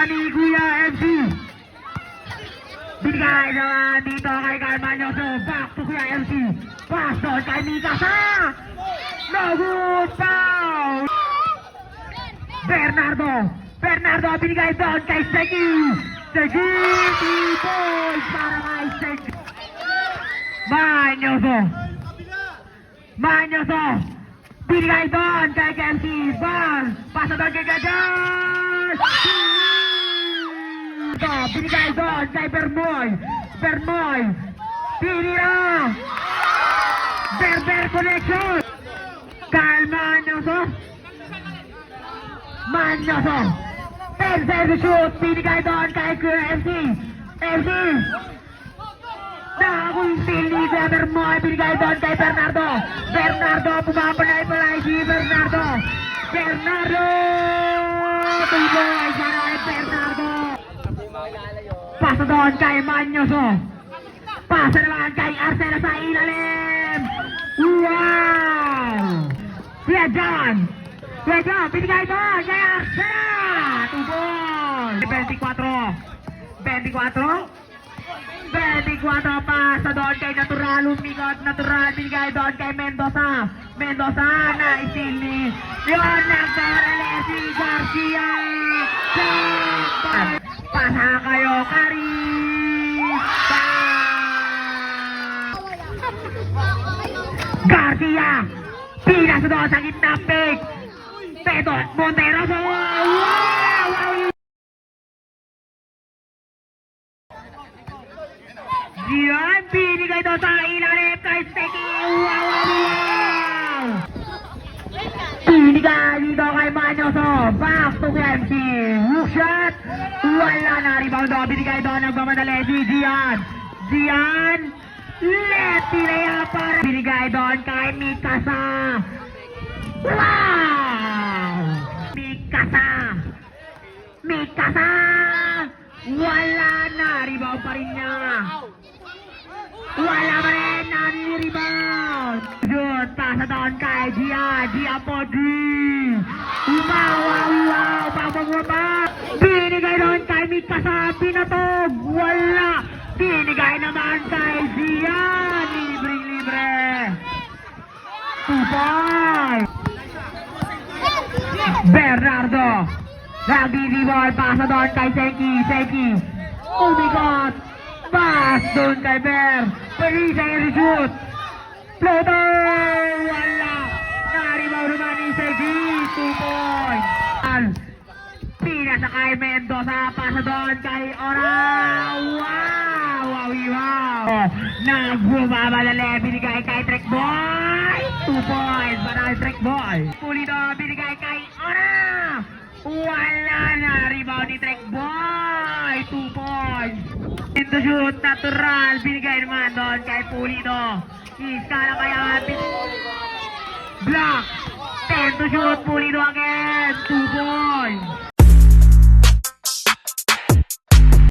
ni Kuya MC. Binigay naman dito kay Carmanyoso. Back to Kuya MC. Pass doon kay Mikasa. No good foul. Bernardo binigay doon kay Segi. Segi, 3 points para kay Segi. Manyoso. Binigay doon kay MC. Bar. Pasa doon kay Gajar. Binigay doon kay Bermoy. Tinira. Berber connection. Kyle Manyoso. Penser to shoot. Binigay doon kay MC. Nakakunsil ni Kuya Bermoy. Binigay doon kay Bernardo. Pumapanay pala si Bernardo. 2 points para kay Bernardo. Pasa doon kay Manyoso. Pasa naman kay Arcela sa ilalim. Wow! Kuya John, binigay doon kay Arcela. 2 points. 24, pasa doon kay Natural, umikot, binigay doon kay Mendoza, na isil ni yun, nagkarali si Garcia. Pasa kayo, Kari. Garcia, pinasa doon sa gitna, pick. Peto, Montero, wow! Yan, binigay doon sa ilalim kay Steki. Wow! Binigay dito kay Manyoso. Back to MC. Hook shot. Wala na. Rebound doon. Binigay doon. Nagmamadali si Gian. Lefty layup para. Binigay doon kay Mikasa. Wow! Mikasa. Wala na. Rebound pa rin niya. Wala pa rin, nani-rebound. Yun, pasa doon kay Gia Podri. Wow, pababa. Binigay doon kay Mikasa, pinatog. Wala. Binigay naman kay Gia. Libre. 2 points. Bernardo. Nag-i-rebound, pasa doon kay Seki. Umikot. Pass doon kay Ber. Perisa yung shoot. Floater. Wala. Na-rebound naman ni Segi. 2 points. Pinasa kay Mendoza. Pasa doon kay Ora. Wow. Nagbumamadali. Binigay kay Trek Boy. 2 points para kay Trek Boy. Pulido. Binigay kay Ora. Wala na. Rebound ni Trek Boy. 2 points. To shoot, Natural, binigay naman doon kay Pulido. Iskala kaya block. 10 to shoot, Pulido again. 2 points.